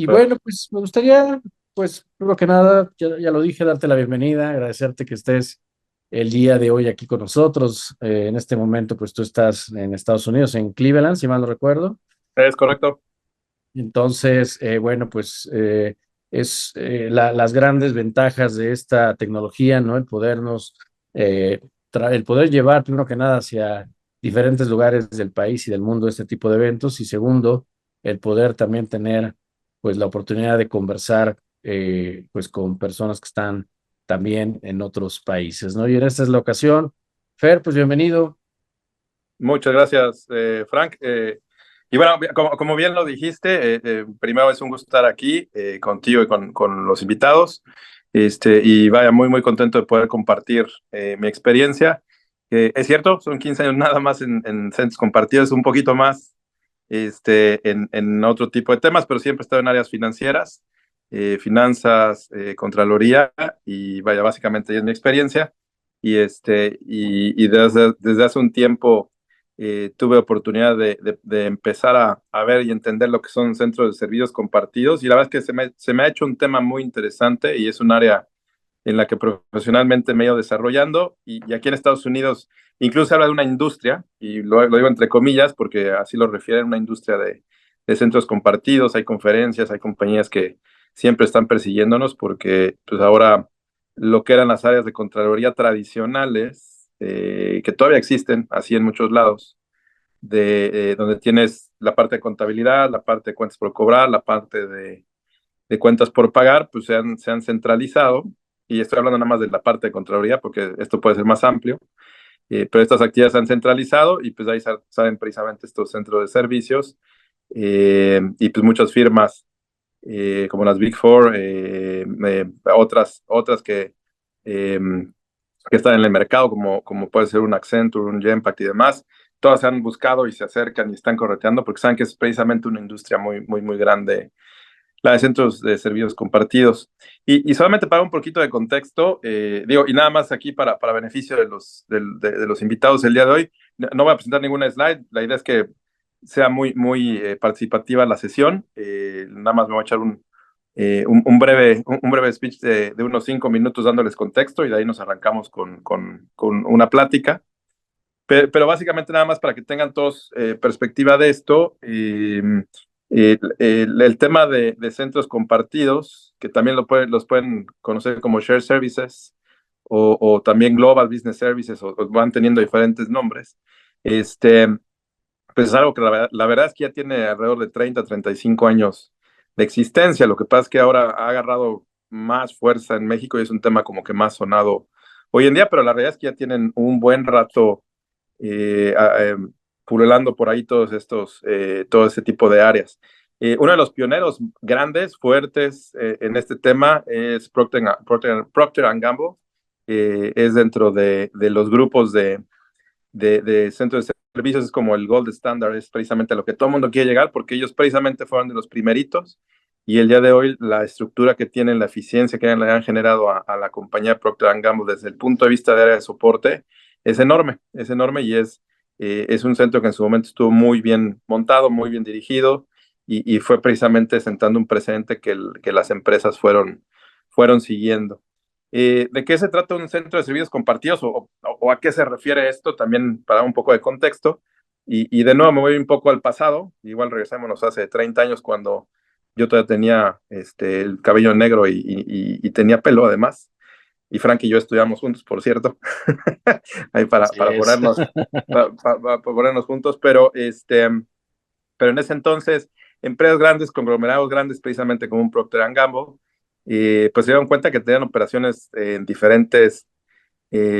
Y Súper. bueno, pues me gustaría, pues primero que nada, ya lo dije, darte la bienvenida, agradecerte que estés el día de hoy aquí con nosotros. En este momento, pues tú estás en Estados Unidos, en Cleveland, si mal no recuerdo. Es correcto. Entonces, bueno, pues es las grandes ventajas de esta tecnología, ¿no? El podernos, el poder llevar, primero que nada, hacia diferentes lugares del país y del mundo este tipo de eventos. Y segundo, el poder también tener, pues, la oportunidad de conversar, pues, con personas que están también en otros países, ¿no? Y en esta es la ocasión. Fer, pues bienvenido. Muchas gracias, Frank. Y bueno, como bien lo dijiste, primero es un gusto estar aquí contigo y con los invitados. Y vaya, muy, muy contento de poder compartir mi experiencia. Es cierto, son 15 años nada más en centros compartidos, un poquito más en otro tipo de temas, pero siempre he estado en áreas financieras, finanzas, contraloría, y vaya, básicamente es mi experiencia. Y desde hace un tiempo tuve oportunidad de empezar a ver y entender lo que son centros de servicios compartidos, y la verdad es que se me ha hecho un tema muy interesante y es un área en la que profesionalmente me he ido desarrollando, y aquí en Estados Unidos incluso se habla de una industria, y lo digo entre comillas porque así lo refieren, una industria de centros compartidos. Hay conferencias, hay compañías que siempre están persiguiéndonos porque pues ahora lo que eran las áreas de Contraloría tradicionales, que todavía existen así en muchos lados, donde tienes la parte de contabilidad, la parte de cuentas por cobrar, la parte de cuentas por pagar, pues se han centralizado. Y estoy hablando nada más de la parte de Contraloría porque esto puede ser más amplio. Pero estas actividades se han centralizado y pues ahí salen precisamente estos centros de servicios, y pues muchas firmas como las Big Four, otras eh, que están en el mercado, como puede ser un Accenture, un Genpact y demás. Todas se han buscado y se acercan y están correteando porque saben que es precisamente una industria muy, muy, muy grande, la de centros de servicios compartidos. Y solamente para un poquito de contexto, digo, y nada más aquí para beneficio de los invitados el día de hoy, no voy a presentar ninguna slide. La idea es que sea muy, muy participativa la sesión. Nada más me voy a echar un breve speech de unos 5 minutos dándoles contexto, y de ahí nos arrancamos con una plática. Pero básicamente nada más para que tengan todos perspectiva de esto. El tema de centros compartidos, que también los pueden conocer como Shared Services o también Global Business Services, o van teniendo diferentes nombres. este, pues es algo que la verdad es que ya tiene alrededor de 30, 35 años de existencia. Lo que pasa es que ahora ha agarrado más fuerza en México y es un tema como que más sonado hoy en día, pero la realidad es que ya tienen un buen rato eh, eh, pululando por ahí todo ese tipo de áreas. Uno de los pioneros grandes, fuertes en este tema es Procter Gamble. Es dentro de los grupos de centros de servicios, es como el gold standard, es precisamente a lo que todo el mundo quiere llegar porque ellos precisamente fueron de los primeritos, y el día de hoy la estructura que tienen, la eficiencia que le han generado a la compañía Procter Gamble desde el punto de vista de área de soporte es enorme, y es un centro que en su momento estuvo muy bien montado, muy bien dirigido, y fue precisamente sentando un precedente que las empresas fueron siguiendo. ¿De qué se trata un centro de servicios compartidos, o a qué se refiere esto? También para un poco de contexto. Y de nuevo me voy un poco al pasado, igual regresémonos hace 30 años cuando yo todavía tenía el cabello negro y tenía pelo además. Y Frank y yo estudiamos juntos, por cierto, ahí para, Así para es. ponernos, para ponernos juntos, pero en ese entonces, empresas grandes, conglomerados grandes, precisamente como un Procter Gamble, pues se dieron cuenta que tenían operaciones en diferentes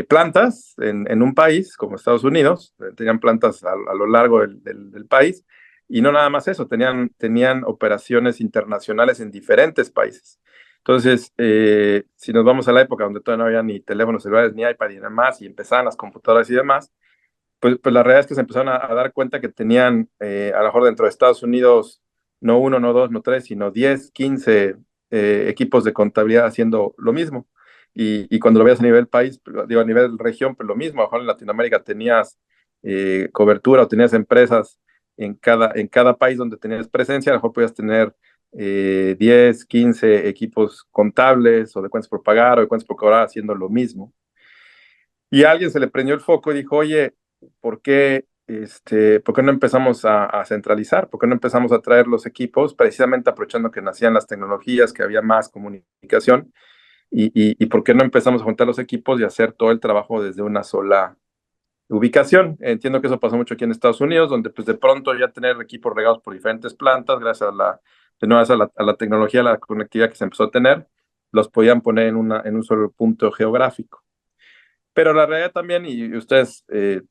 plantas en un país como Estados Unidos. Tenían plantas a lo largo del país, y no nada más eso, tenían operaciones internacionales en diferentes países. Entonces, si nos vamos a la época donde todavía no había ni teléfonos celulares, ni iPad y demás, y empezaban las computadoras y demás, pues la realidad es que se empezaron a dar cuenta que tenían, a lo mejor dentro de Estados Unidos, no uno, no dos, no tres, sino 10, 15 equipos de contabilidad haciendo lo mismo. Y cuando lo veías a nivel país, digo, a nivel región, pues lo mismo. A lo mejor en Latinoamérica tenías cobertura o tenías empresas en cada país donde tenías presencia. A lo mejor podías tener 10, 15 equipos contables o de cuentas por pagar o de cuentas por cobrar haciendo lo mismo. Y a alguien se le prendió el foco y dijo, oye, ¿por qué no empezamos a centralizar? ¿Por qué no empezamos a traer los equipos precisamente aprovechando que nacían las tecnologías, que había más comunicación? Y por qué no empezamos a juntar los equipos y hacer todo el trabajo desde una sola ubicación? Entiendo que eso pasó mucho aquí en Estados Unidos, donde pues de pronto ya tener equipos regados por diferentes plantas, gracias de nuevo a la tecnología, a la conectividad que se empezó a tener, los podían poner en un solo punto geográfico. Pero la realidad también, y ustedes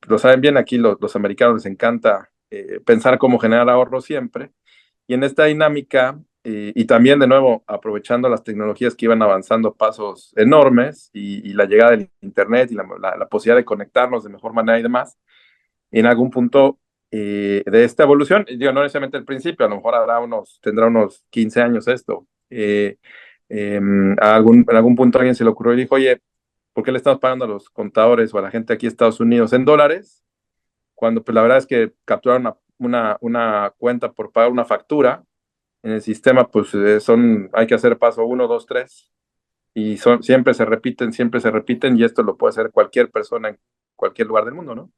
lo saben bien, aquí los americanos les encanta pensar cómo generar ahorro siempre. Y en esta dinámica, y también de nuevo aprovechando las tecnologías que iban avanzando pasos enormes y la llegada del Internet y la posibilidad de conectarnos de mejor manera y demás, en algún punto de esta evolución, digo, no necesariamente el principio, a lo mejor tendrá unos 15 años esto. En algún punto alguien se le ocurrió y dijo, oye, ¿por qué le estamos pagando a los contadores o a la gente aquí en Estados Unidos en dólares? Cuando pues la verdad es que capturar una cuenta por pagar una factura en el sistema, pues hay que hacer paso uno, dos, tres, y siempre se repiten, y esto lo puede hacer cualquier persona en cualquier lugar del mundo, ¿no?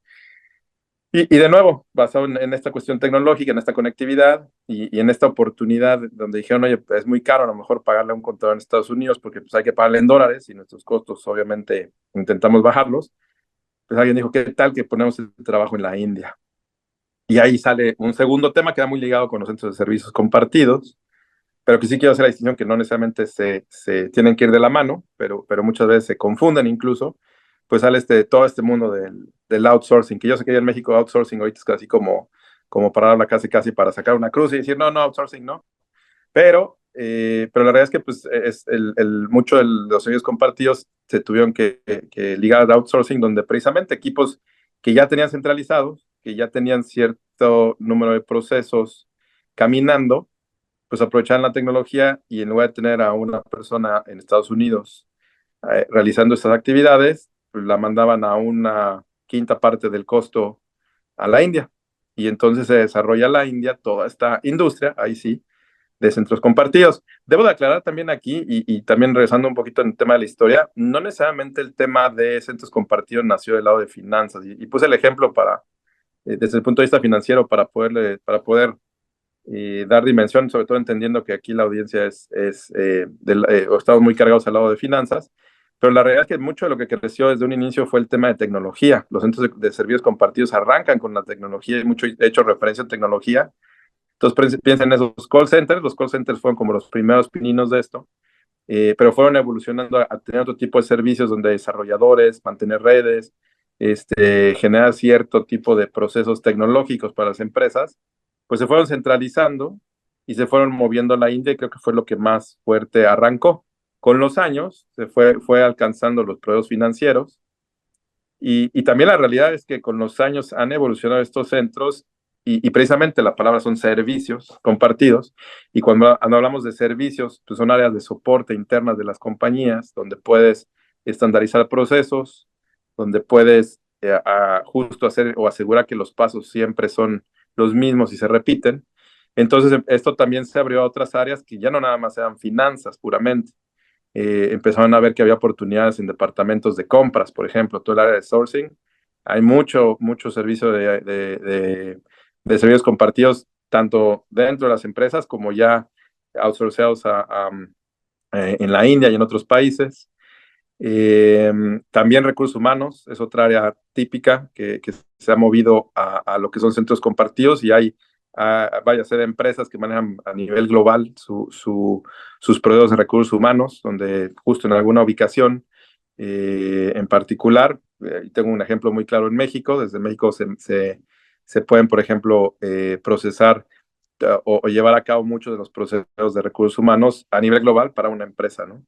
Y de nuevo, basado en esta cuestión tecnológica, en esta conectividad y en esta oportunidad donde dijeron, oye, es muy caro a lo mejor pagarle a un contador en Estados Unidos porque pues hay que pagarle en dólares y nuestros costos obviamente intentamos bajarlos, pues alguien dijo, ¿qué tal que ponemos el trabajo en la India? Y ahí sale un segundo tema que era muy ligado con los centros de servicios compartidos, pero que sí quiero hacer la distinción que no necesariamente se tienen que ir de la mano, pero muchas veces se confunden incluso, pues sale todo este mundo del outsourcing, que yo sé que en México outsourcing ahorita es casi como pararla casi para sacar una cruz y decir, no, no, outsourcing no, pero la realidad es que pues, mucho de los servicios compartidos se tuvieron que ligar al outsourcing, donde precisamente equipos que ya tenían centralizados, que ya tenían cierto número de procesos caminando, pues aprovechaban la tecnología y en lugar de tener a una persona en Estados Unidos realizando estas actividades, pues la mandaban a una quinta parte del costo a la India. Y entonces se desarrolla la India toda esta industria, ahí sí, de centros compartidos. Debo de aclarar también aquí, y también regresando un poquito en el tema de la historia, no necesariamente el tema de centros compartidos nació del lado de finanzas, y puse el ejemplo desde el punto de vista financiero para poder dar dimensión, sobre todo entendiendo que aquí la audiencia o estamos muy cargados al lado de finanzas, pero la realidad es que mucho de lo que creció desde un inicio fue el tema de tecnología. Los centros de servicios compartidos arrancan con la tecnología y mucho he hecho referencia a tecnología. Entonces piensen en esos call centers. Los call centers fueron como los primeros pininos de esto, pero fueron evolucionando a tener otro tipo de servicios donde desarrolladores, mantener redes, generar cierto tipo de procesos tecnológicos para las empresas, pues se fueron centralizando y se fueron moviendo a la India y creo que fue lo que más fuerte arrancó. Con los años fue alcanzando los proveedores financieros y también la realidad es que con los años han evolucionado estos centros y precisamente la palabra son servicios compartidos. Y cuando hablamos de servicios, pues son áreas de soporte internas de las compañías donde puedes estandarizar procesos, donde puedes justo hacer o asegurar que los pasos siempre son los mismos y se repiten. Entonces, esto también se abrió a otras áreas que ya no nada más eran finanzas puramente, empezaron a ver que había oportunidades en departamentos de compras, por ejemplo, todo el área de sourcing. Hay mucho servicio de servicios compartidos, tanto dentro de las empresas como ya outsourceados en la India y en otros países. También recursos humanos es otra área típica que se ha movido a lo que son centros compartidos y hay, vaya a ser empresas que manejan a nivel global sus proveedores de recursos humanos, donde justo en alguna ubicación en particular, y tengo un ejemplo muy claro en México, desde México se pueden, por ejemplo, procesar o llevar a cabo muchos de los procesos de recursos humanos a nivel global para una empresa, ¿no?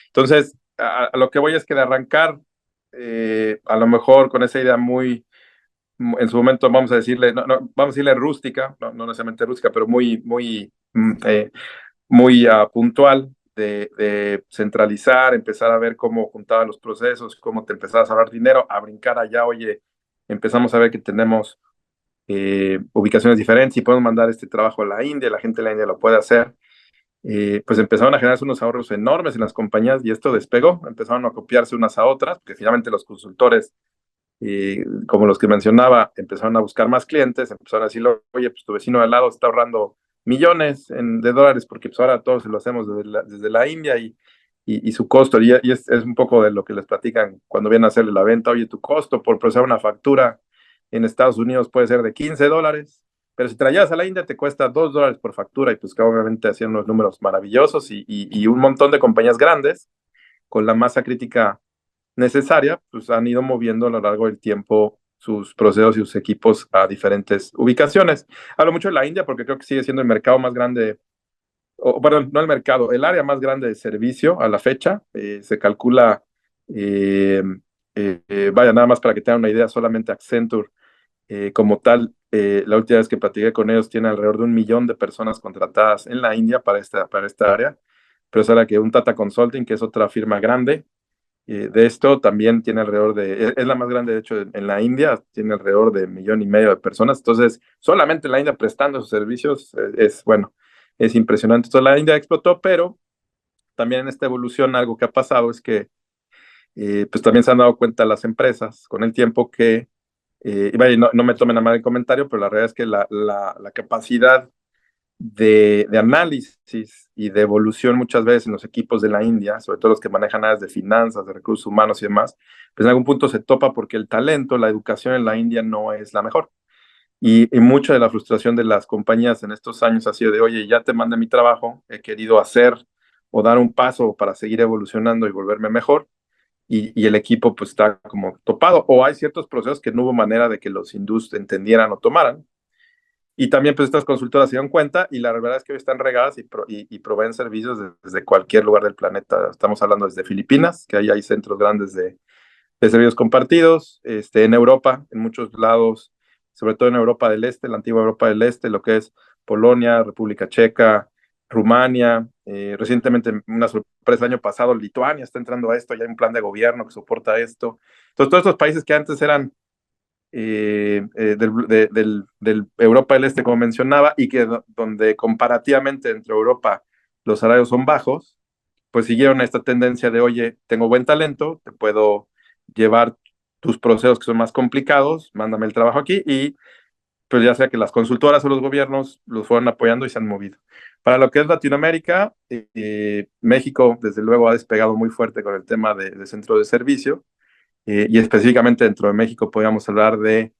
Entonces, a lo que voy es que de arrancar, a lo mejor con esa idea en su momento vamos a decirle, vamos a decirle rústica, no necesariamente rústica, pero muy puntual de centralizar, empezar a ver cómo juntaban los procesos, cómo te empezabas a ahorrar dinero, a brincar allá, oye, empezamos a ver que tenemos ubicaciones diferentes y podemos mandar este trabajo a la India, la gente de la India lo puede hacer. pues empezaron a generarse unos ahorros enormes en las compañías y esto despegó, empezaron a copiarse unas a otras, porque finalmente los consultores, como los que mencionaba, empezaron a buscar más clientes, empezaron a decirle, oye, pues tu vecino de al lado está ahorrando millones de dólares, porque pues ahora todos lo hacemos desde la India y su costo, y es un poco de lo que les platican cuando vienen a hacerle la venta, oye, tu costo por procesar una factura en Estados Unidos puede ser de $15, pero si te la llevas a la India te cuesta $2 por factura, y pues que obviamente hacían unos números maravillosos y un montón de compañías grandes con la masa crítica necesaria, pues han ido moviendo a lo largo del tiempo sus procesos y sus equipos a diferentes ubicaciones. Hablo mucho de la India porque creo que sigue siendo el mercado más grande, o perdón, no el mercado, el área más grande de servicio a la fecha. Se calcula, eh, vaya, nada más para que tengan una idea, solamente Accenture como tal, la última vez que platiqué con ellos, tiene alrededor de 1 millón de personas contratadas en la India para esta área, pero es ahora que un Tata Consulting, que es otra firma grande, de esto también tiene alrededor es la más grande de hecho en la India, tiene alrededor de 1,5 millones de personas, entonces solamente en la India prestando sus servicios bueno, es impresionante. Entonces la India explotó, pero también en esta evolución algo que ha pasado es que pues también se han dado cuenta las empresas con el tiempo que, y vaya, no me tomen a mal el comentario, pero la realidad es que la capacidad de análisis y de evolución muchas veces en los equipos de la India, sobre todo los que manejan áreas de finanzas, de recursos humanos y demás, pues en algún punto se topa porque el talento, la educación en la India no es la mejor. Y mucha de la frustración de las compañías en estos años ha sido de, oye, ya te mandé mi trabajo, he querido hacer o dar un paso para seguir evolucionando y volverme mejor, y el equipo pues está como topado, o hay ciertos procesos que no hubo manera de que los hindús entendieran o tomaran. Y también pues estas consultoras se dieron cuenta y la verdad es que hoy están regadas y proveen servicios desde cualquier lugar del planeta. Estamos hablando desde Filipinas, que ahí hay centros grandes de servicios compartidos, en Europa, en muchos lados, sobre todo en Europa del Este, la antigua Europa del Este, lo que es Polonia, República Checa, Rumania, recientemente una sorpresa el año pasado, Lituania está entrando a esto, ya hay un plan de gobierno que soporta esto. Entonces todos estos países que antes eran del Europa del Este, como mencionaba, y que donde comparativamente entre Europa los salarios son bajos, pues siguieron esta tendencia de, oye, tengo buen talento, te puedo llevar tus procesos que son más complicados, mándame el trabajo aquí, y pues ya sea que las consultoras o los gobiernos los fueron apoyando y se han movido. Para lo que es Latinoamérica, México desde luego ha despegado muy fuerte con el tema de centro de servicio, y específicamente dentro de México podríamos hablar de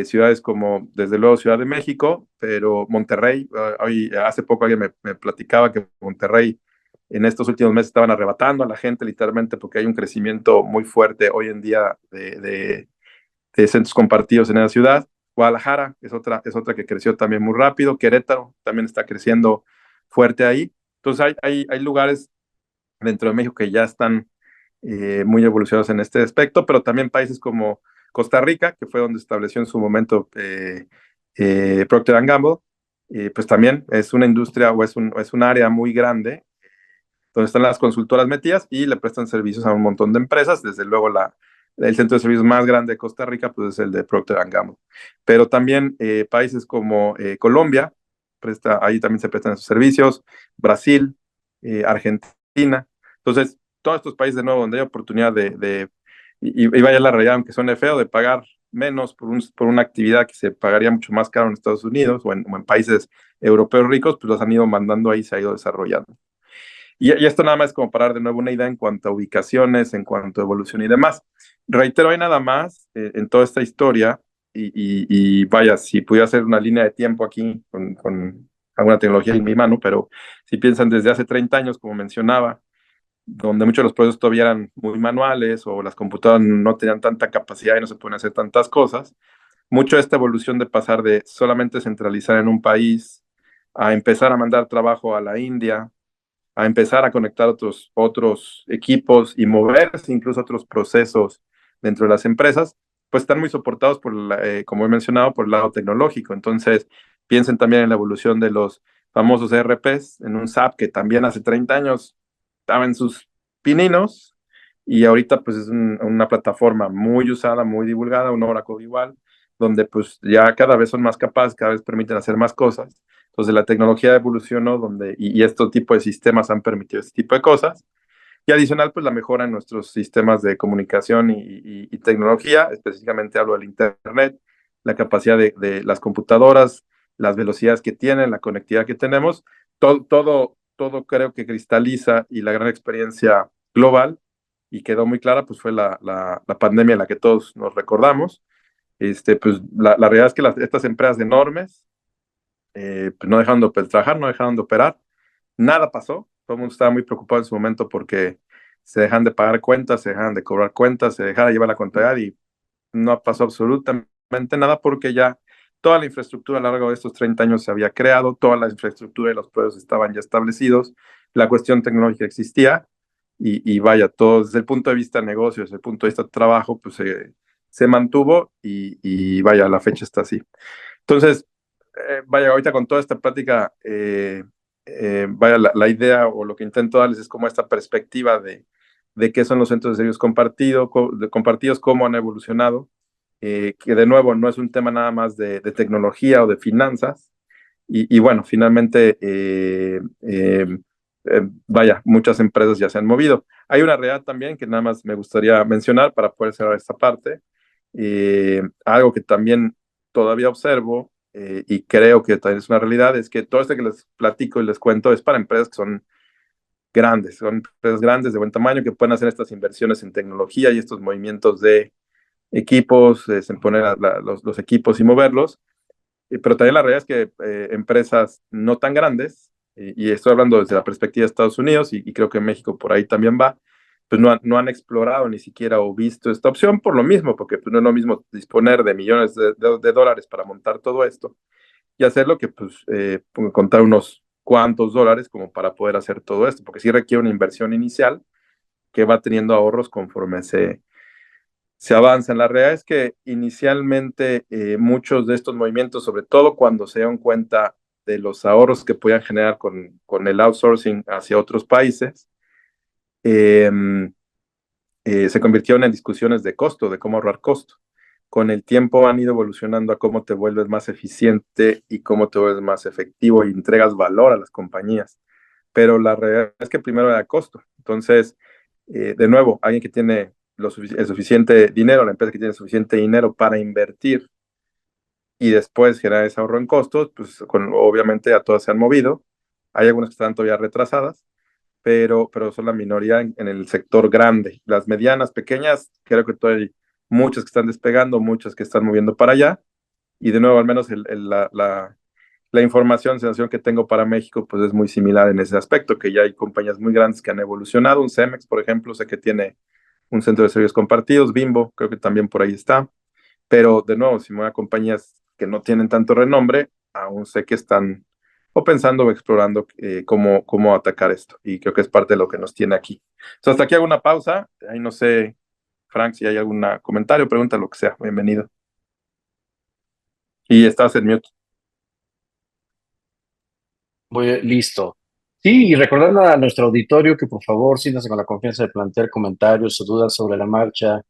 ciudades como, desde luego, Ciudad de México, pero Monterrey. Hoy, hace poco alguien me platicaba que Monterrey en estos últimos meses estaban arrebatando a la gente literalmente porque hay un crecimiento muy fuerte hoy en día de centros compartidos en la ciudad. Guadalajara es otra que creció también muy rápido. Querétaro también está creciendo fuerte ahí. Entonces hay lugares dentro de México que ya están muy evolucionados en este aspecto, pero también países como Costa Rica, que fue donde estableció en su momento Procter Gamble, pues también es una industria o es un área muy grande donde están las consultoras metidas y le prestan servicios a un montón de empresas. Desde luego el centro de servicios más grande de Costa Rica pues es el de Procter Gamble. Pero también países como Colombia, ahí también se prestan esos servicios, Brasil, Argentina. Entonces, todos estos países de nuevo donde hay oportunidad y vaya la realidad, aunque suene feo, de pagar menos por una actividad que se pagaría mucho más caro en Estados Unidos o en países europeos ricos, pues los han ido mandando ahí, se ha ido desarrollando. Y esto nada más como para dar de nuevo una idea en cuanto a ubicaciones, en cuanto a evolución y demás. Reitero, hay nada más en toda esta historia, y vaya, si pudiera hacer una línea de tiempo aquí con alguna tecnología en mi mano, pero si piensan desde hace 30 años, como mencionaba, donde muchos de los procesos todavía eran muy manuales o las computadoras no tenían tanta capacidad y no se pueden hacer tantas cosas, mucho de esta evolución de pasar de solamente centralizar en un país a empezar a mandar trabajo a la India, a empezar a conectar otros equipos y moverse incluso otros procesos dentro de las empresas, pues están muy soportados como he mencionado, por el lado tecnológico. Entonces, piensen también en la evolución de los famosos ERPs, en un SAP que también hace 30 años estaba en sus pininos y ahorita pues es una plataforma muy usada, muy divulgada, un Oracle igual, donde pues ya cada vez son más capaces, cada vez permiten hacer más cosas. Entonces la tecnología evolucionó y este tipo de sistemas han permitido este tipo de cosas. Y adicional, pues la mejora en nuestros sistemas de comunicación y tecnología, específicamente hablo del Internet, la capacidad de las computadoras, las velocidades que tienen, la conectividad que tenemos, todo creo que cristaliza y la gran experiencia global y quedó muy clara, pues fue la pandemia en la que todos nos recordamos. Pues la realidad es que estas empresas enormes pues no dejaron de trabajar, no dejaron de operar, nada pasó, todo el mundo estaba muy preocupado en su momento porque se dejan de pagar cuentas, se dejan de cobrar cuentas, se dejan de llevar la contabilidad y no pasó absolutamente nada porque ya toda la infraestructura a lo largo de estos 30 años se había creado, toda la infraestructura y los procesos estaban ya establecidos, la cuestión tecnológica existía y vaya, todo desde el punto de vista de negocios, desde el punto de vista de trabajo, pues se mantuvo y vaya, la fecha está así. Entonces, vaya, ahorita con toda esta plática, vaya, la idea o lo que intento darles es como esta perspectiva de qué son los centros de servicios compartidos, cómo han evolucionado, que de nuevo no es un tema nada más de tecnología o de finanzas, y bueno, finalmente, vaya, muchas empresas ya se han movido. Hay una realidad también que nada más me gustaría mencionar para poder cerrar esta parte, algo que también todavía observo y creo que también es una realidad, es que todo esto que les platico y les cuento es para empresas que son empresas grandes de buen tamaño que pueden hacer estas inversiones en tecnología y estos movimientos de equipos, en poner los equipos y moverlos, pero también la realidad es que empresas no tan grandes, y estoy hablando desde la perspectiva de Estados Unidos y creo que México por ahí también va, pues no han explorado ni siquiera o visto esta opción por lo mismo, porque pues no es lo mismo disponer de millones de dólares para montar todo esto y hacerlo que pues contar unos cuantos dólares como para poder hacer todo esto, porque sí requiere una inversión inicial que va teniendo ahorros conforme se avanza. La realidad es que inicialmente muchos de estos movimientos, sobre todo cuando se dan cuenta de los ahorros que podían generar con el outsourcing hacia otros países, eh, se convirtieron en discusiones de costo, de cómo ahorrar costo. Con el tiempo han ido evolucionando a cómo te vuelves más eficiente y cómo te vuelves más efectivo y entregas valor a las compañías. Pero la realidad es que primero era costo. Entonces, de nuevo, alguien que tiene el suficiente dinero, la empresa que tiene suficiente dinero para invertir y después generar ese ahorro en costos, pues obviamente a todas se han movido. Hay algunas que están todavía retrasadas, pero son la minoría en el sector grande. Las medianas, pequeñas, creo que todavía hay muchas que están despegando, muchas que están moviendo para allá. Y de nuevo, al menos la información, sensación que tengo para México, pues es muy similar en ese aspecto, que ya hay compañías muy grandes que han evolucionado. Un Cemex, por ejemplo, sé que tiene un centro de servicios compartidos, Bimbo, creo que también por ahí está. Pero de nuevo, si me voy a compañías que no tienen tanto renombre, aún sé que están o pensando o explorando cómo atacar esto. Y creo que es parte de lo que nos tiene aquí. Entonces, hasta aquí hago una pausa. Ahí no sé, Frank, si hay algún comentario, pregunta, lo que sea. Bienvenido. Y estás en mute. Listo. Sí, y recordando a nuestro auditorio que por favor siéntanse con la confianza de plantear comentarios o dudas sobre la marcha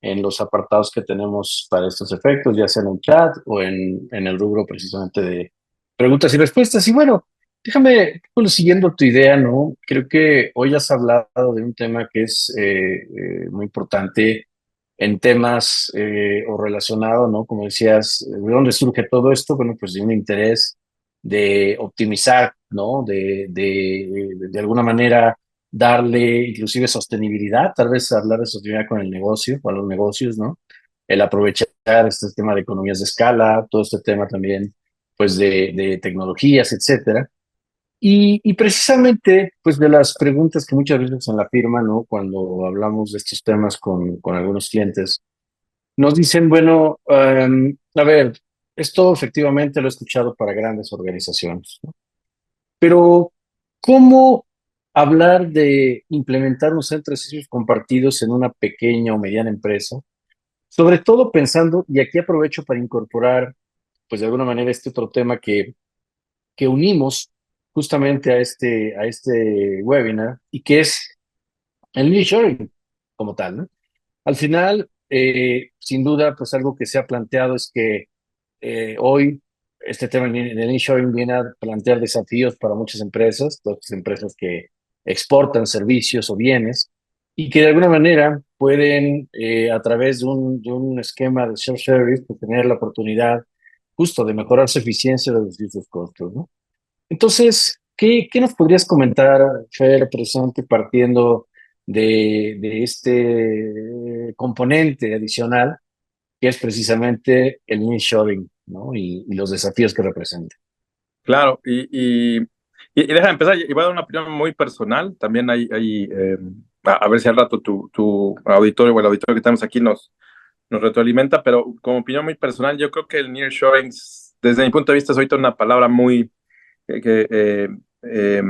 en los apartados que tenemos para estos efectos, ya sea en el chat o en el rubro precisamente de preguntas y respuestas. Y bueno, déjame, bueno, siguiendo tu idea, ¿no? Creo que hoy has hablado de un tema que es muy importante en temas o relacionado, ¿no? Como decías, ¿de dónde surge todo esto? Bueno, pues de un interés de optimizar, ¿no? De alguna manera darle inclusive sostenibilidad, tal vez hablar de sostenibilidad con el negocio, con los negocios, ¿no? El aprovechar este tema de economías de escala, todo este tema también, pues de tecnologías, etcétera. Y precisamente, pues de las preguntas que muchas veces en la firma, ¿no? Cuando hablamos de estos temas con algunos clientes, nos dicen, bueno, a ver, esto efectivamente lo he escuchado para grandes organizaciones, ¿no? Pero, ¿cómo hablar de implementar un centro de servicios compartidos en una pequeña o mediana empresa? Sobre todo pensando, y aquí aprovecho para incorporar, pues de alguna manera, este otro tema que unimos justamente a este webinar y que es el nearshoring como tal, ¿no? Al final, sin duda, pues algo que se ha planteado es que hoy este tema del nearshoring viene a plantear desafíos para muchas empresas, todas las empresas que exportan servicios o bienes y que de alguna manera pueden, a través de un esquema de shared service, pues, tener la oportunidad justo de mejorar su eficiencia y reducir sus costos, ¿no? Entonces, ¿qué nos podrías comentar, Fer, presente, partiendo de este componente adicional, que es precisamente el nearshoring, ¿no? Y los desafíos que representa? Claro, y déjame empezar, y voy a dar una opinión muy personal, también a ver si al rato tu auditorio o el auditorio que tenemos aquí nos retroalimenta, pero como opinión muy personal, yo creo que el nearshoring, desde mi punto de vista, es ahorita una palabra muy, eh, que, eh, eh,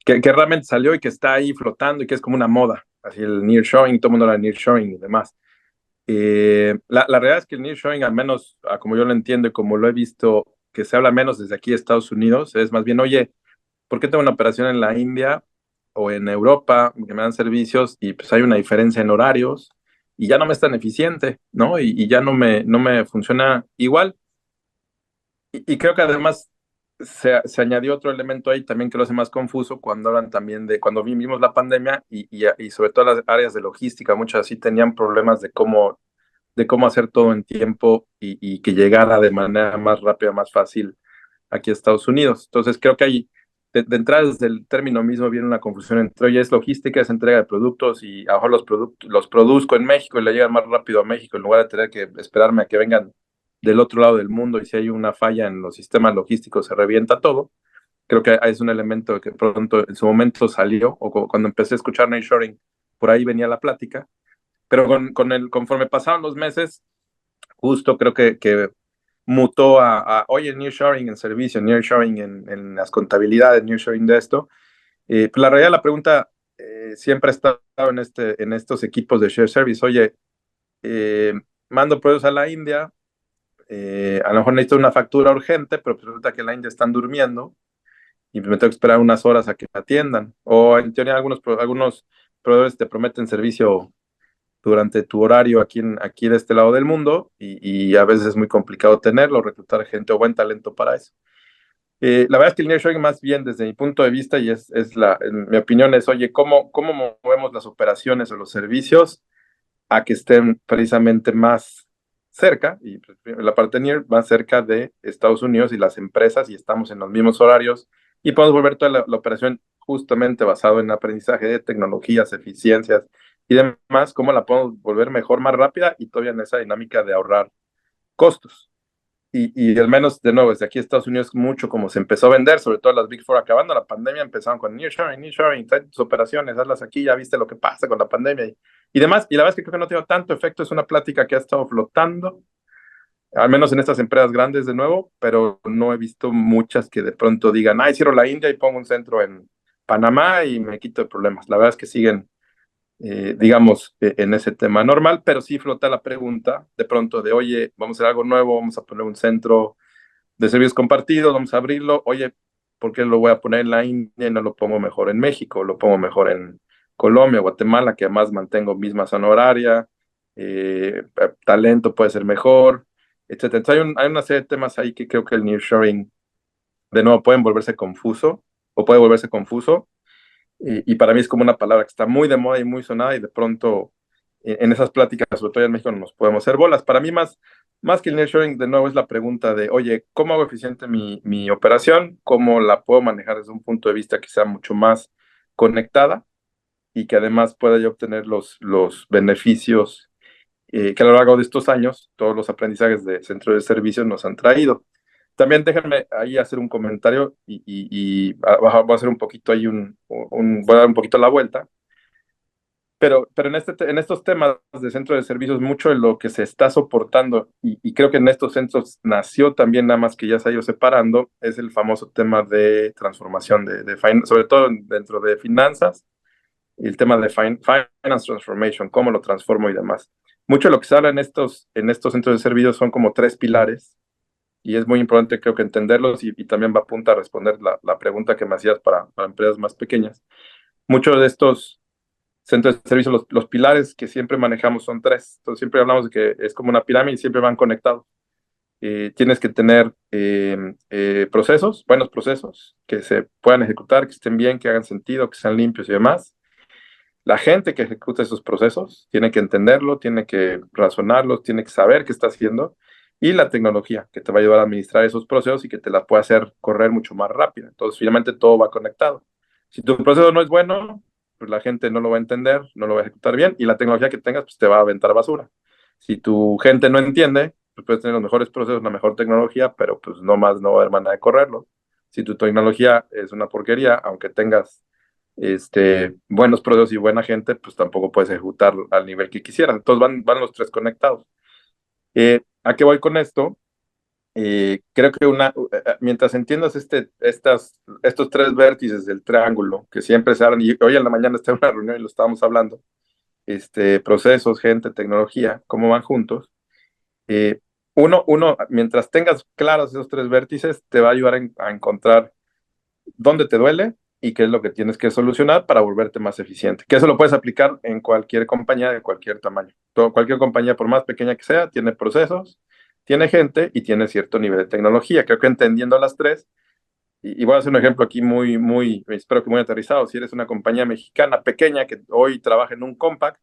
que realmente salió y que está ahí flotando y que es como una moda, así el nearshoring, todo el mundo habla de nearshoring y demás. La realidad es que el nearshoring, al menos como yo lo entiendo y como lo he visto, que se habla menos desde aquí de Estados Unidos, es más bien, oye, ¿por qué tengo una operación en la India o en Europa que me dan servicios y pues hay una diferencia en horarios y ya no me es tan eficiente, ¿no? Y ya no me funciona igual. Y creo que además se añadió otro elemento ahí también que lo hace más confuso cuando hablan también de cuando vivimos la pandemia y sobre todo las áreas de logística, muchas así tenían problemas de cómo hacer todo en tiempo y que llegara de manera más rápida, más fácil aquí a Estados Unidos. Entonces creo que hay, de entrada desde el término mismo viene una confusión entre, oye, es logística, es entrega de productos y a lo mejor los productos los produzco en México y le llegan más rápido a México en lugar de tener que esperarme a que vengan del otro lado del mundo y si hay una falla en los sistemas logísticos se revienta todo. Creo que es un elemento que pronto en su momento salió o cuando empecé a escuchar nearshoring, por ahí venía la plática, pero conforme pasaron los meses, justo creo que mutó oye, nearshoring en servicio, nearshoring en las contabilidades, nearshoring de esto. Pues la realidad, la pregunta siempre ha estado en estos equipos de share service, oye, eh, mando productos a la India, a lo mejor necesito una factura urgente, pero pues resulta que en la India están durmiendo y me tengo que esperar unas horas a que me atiendan. O en teoría algunos proveedores te prometen servicio durante tu horario aquí de este lado del mundo y a veces es muy complicado tenerlo, reclutar gente o buen talento para eso. La verdad es que el nearshoring más bien desde mi punto de vista y en mi opinión es, oye, ¿cómo movemos las operaciones o los servicios a que estén precisamente más cerca, y pues, la parte near, más cerca de Estados Unidos y las empresas y estamos en los mismos horarios y podemos volver toda la operación justamente basado en aprendizaje de tecnologías, eficiencias y demás, cómo la podemos volver mejor, más rápida y todavía en esa dinámica de ahorrar costos. Y al menos, de nuevo, desde aquí Estados Unidos, mucho como se empezó a vender, sobre todo las Big Four acabando la pandemia, empezaron con nearshoring, trae tus operaciones, hazlas aquí, ya viste lo que pasa con la pandemia y demás. Y la verdad es que creo que no tiene tanto efecto, es una plática que ha estado flotando, al menos en estas empresas grandes de nuevo, pero no he visto muchas que de pronto digan, ay, cierro la India y pongo un centro en Panamá y me quito de problemas. La verdad es que siguen digamos, en ese tema normal, pero sí flota la pregunta de pronto de, oye, vamos a hacer algo nuevo, vamos a poner un centro de servicios compartidos, vamos a abrirlo, oye, ¿por qué lo voy a poner en la India y no lo pongo mejor en México? Lo pongo mejor en Colombia, Guatemala, que además mantengo misma zona horaria, talento puede ser mejor, etcétera. Entonces hay una serie de temas ahí que creo que el nearshoring, de nuevo, pueden volverse confuso, o puede volverse confuso, y para mí es como una palabra que está muy de moda y muy sonada y de pronto en esas pláticas, sobre todo en México, no nos podemos hacer bolas. Para mí más que el nearshoring, de nuevo, es la pregunta de, oye, ¿cómo hago eficiente mi operación? ¿Cómo la puedo manejar desde un punto de vista que sea mucho más conectada y que además pueda yo obtener los beneficios que a lo largo de estos años, todos los aprendizajes de centro de servicios nos han traído? También déjenme ahí hacer un comentario voy a hacer un poquito ahí voy a dar un poquito la vuelta, pero en estos temas de centro de servicios, mucho de lo que se está soportando, y creo que en estos centros nació también, nada más que ya se ha ido separando, es el famoso tema de transformación, sobre todo dentro de finanzas, y el tema de finance transformation, cómo lo transformo y demás. Mucho de lo que se habla en estos centros de servicios son como tres pilares y es muy importante creo que entenderlos y también va a apuntar a responder la pregunta que me hacías para empresas más pequeñas. Muchos de estos centro de servicio, los pilares que siempre manejamos son tres. Entonces siempre hablamos de que es como una pirámide y siempre van conectados. Tienes que tener procesos, buenos procesos, que se puedan ejecutar, que estén bien, que hagan sentido, que sean limpios y demás. La gente que ejecuta esos procesos tiene que entenderlo, tiene que razonarlos, tiene que saber qué está haciendo. Y la tecnología que te va a ayudar a administrar esos procesos y que te la pueda hacer correr mucho más rápido. Entonces, finalmente todo va conectado. Si tu proceso no es bueno, pues la gente no lo va a entender, no lo va a ejecutar bien y la tecnología que tengas pues te va a aventar basura. Si tu gente no entiende, pues puedes tener los mejores procesos, la mejor tecnología, pero pues no más no va a haber manera de correrlo. Si tu tecnología es una porquería, aunque tengas buenos procesos y buena gente, pues tampoco puedes ejecutar al nivel que quisieran. Entonces van los tres conectados. ¿A qué voy con esto? Creo que mientras entiendas estos tres vértices del triángulo que siempre se hablan, y hoy en la mañana está en una reunión y lo estábamos hablando, procesos, gente, tecnología, cómo van juntos. Eh, mientras tengas claros esos tres vértices, te va a ayudar a encontrar dónde te duele y qué es lo que tienes que solucionar para volverte más eficiente. Que eso lo puedes aplicar en cualquier compañía de cualquier tamaño. Cualquier compañía, por más pequeña que sea, tiene procesos, tiene gente y tiene cierto nivel de tecnología. Creo que entendiendo las tres, y voy a hacer un ejemplo aquí espero que muy aterrizado. Si eres una compañía mexicana pequeña que hoy trabaja en un compact,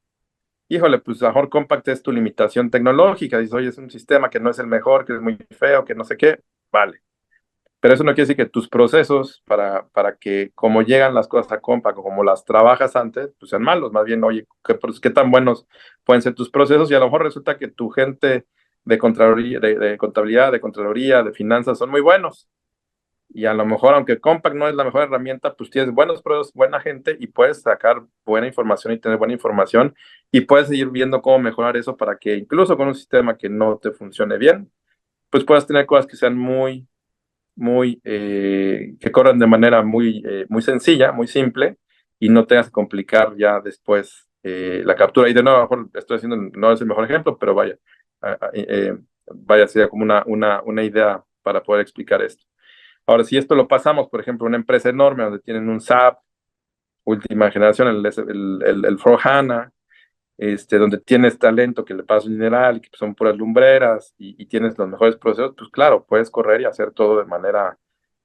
híjole, pues a lo mejor compact es tu limitación tecnológica. Dices, oye, es un sistema que no es el mejor, que es muy feo, que no sé qué. Vale, pero eso no quiere decir que tus procesos para que como llegan las cosas a Compact o como las trabajas antes, pues sean malos. Más bien, oye, ¿qué tan buenos pueden ser tus procesos? Y a lo mejor resulta que tu gente de Contraloría, de contabilidad, de Contraloría, de finanzas son muy buenos. Y a lo mejor, aunque Compact no es la mejor herramienta, pues tienes buenos procesos, buena gente y puedes sacar buena información y tener buena información y puedes seguir viendo cómo mejorar eso para que incluso con un sistema que no te funcione bien, pues puedas tener cosas que sean que corran de manera muy sencilla, muy simple, y no tengas que complicar ya después la captura. Y de nuevo, a lo mejor estoy haciendo, no es el mejor ejemplo, pero vaya, sería como una idea para poder explicar esto. Ahora, si esto lo pasamos, por ejemplo, a una empresa enorme donde tienen un SAP, última generación, el 4HANA, donde tienes talento que le pasa un mineral y que son puras lumbreras y tienes los mejores procesos, pues claro, puedes correr y hacer todo de manera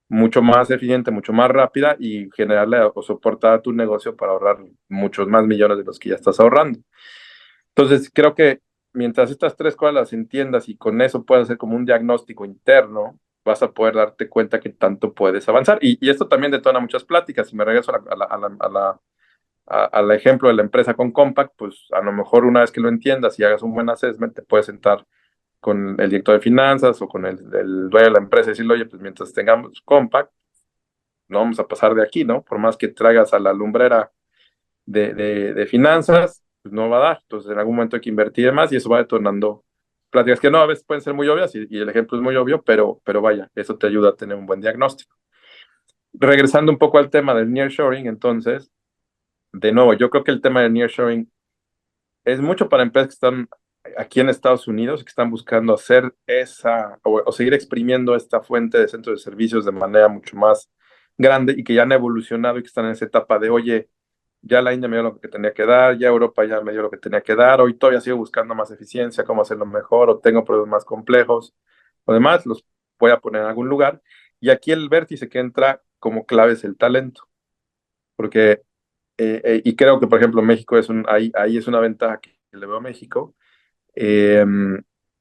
mucho más eficiente, mucho más rápida y generarle o soportar a tu negocio para ahorrar muchos más millones de los que ya estás ahorrando. Entonces, creo que mientras estas tres cosas las entiendas y con eso puedas hacer como un diagnóstico interno, vas a poder darte cuenta que tanto puedes avanzar. Y esto también detona muchas pláticas. Si me regreso al ejemplo de la empresa con Compact, pues a lo mejor una vez que lo entiendas y hagas un buen assessment, te puedes sentar con el director de finanzas o con el dueño de la empresa y decirle, oye, pues mientras tengamos Compact, no vamos a pasar de aquí, ¿no? Por más que traigas a la lumbrera de finanzas, pues no va a dar. Entonces, en algún momento hay que invertir más y eso va detonando pláticas que no, a veces pueden ser muy obvias y el ejemplo es muy obvio, pero vaya, eso te ayuda a tener un buen diagnóstico. Regresando un poco al tema del nearshoring, entonces, de nuevo, yo creo que el tema del nearshoring es mucho para empresas que están aquí en Estados Unidos y que están buscando hacer o seguir exprimiendo esta fuente de centros de servicios de manera mucho más grande y que ya han evolucionado y que están en esa etapa de, oye, ya la India me dio lo que tenía que dar, ya Europa ya me dio lo que tenía que dar, hoy todavía sigo buscando más eficiencia, cómo hacerlo mejor, o tengo problemas más complejos, o demás, los voy a poner en algún lugar. Y aquí el vértice que entra como clave es el talento, porque, y creo que, por ejemplo, México ahí es una ventaja que le veo a México. Eh,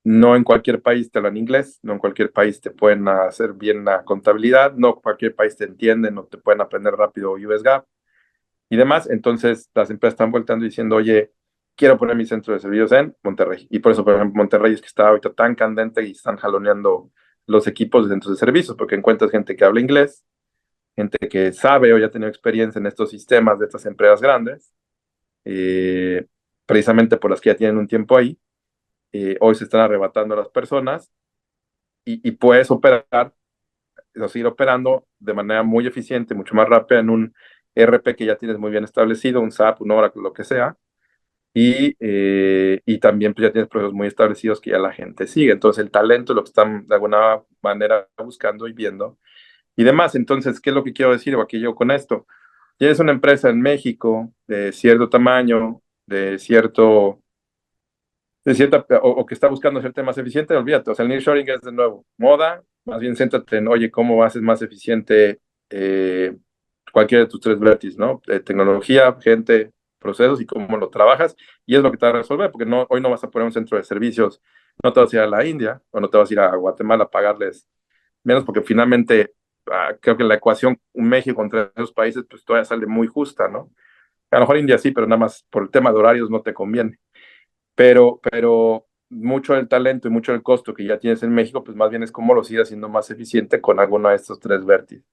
no en cualquier país te hablan inglés, no en cualquier país te pueden hacer bien la contabilidad, no en cualquier país te entienden, no te pueden aprender rápido US GAAP y demás. Entonces, las empresas están voltando y diciendo, oye, quiero poner mi centro de servicios en Monterrey. Y por eso, por ejemplo, Monterrey es que está ahorita tan candente y están jaloneando los equipos de centros de servicios, porque encuentras gente que habla inglés, gente que sabe o ya ha tenido experiencia en estos sistemas de estas empresas grandes, eh, precisamente por las que ya tienen un tiempo ahí. Hoy se están arrebatando a las personas y puedes operar, o seguir operando de manera muy eficiente, mucho más rápida en un ERP que ya tienes muy bien establecido, un SAP, un Oracle, lo que sea, y también pues, ya tienes procesos muy establecidos que ya la gente sigue. Entonces el talento es lo que están de alguna manera buscando y viendo y demás. Entonces, ¿qué es lo que quiero decir o aquí yo con esto? tienes una empresa en México de cierto tamaño, o que está buscando ser más eficiente, olvídate. O sea, el nearshoring es de nuevo moda, más bien céntrate en, oye, ¿cómo haces más eficiente eh, cualquiera de tus tres vértices, ¿no? Tecnología, gente, procesos y cómo lo trabajas, y es lo que te va a resolver, porque no, hoy no vas a poner un centro de servicios, no te vas a ir a la India, o no te vas a ir a Guatemala a pagarles menos, porque finalmente creo que la ecuación México contra esos países, pues todavía sale muy justa, ¿no? A lo mejor India sí, pero nada más por el tema de horarios no te conviene. Pero mucho del talento y mucho del costo que ya tienes en México, pues más bien es cómo lo sigues haciendo más eficiente con alguno de estos tres vértices.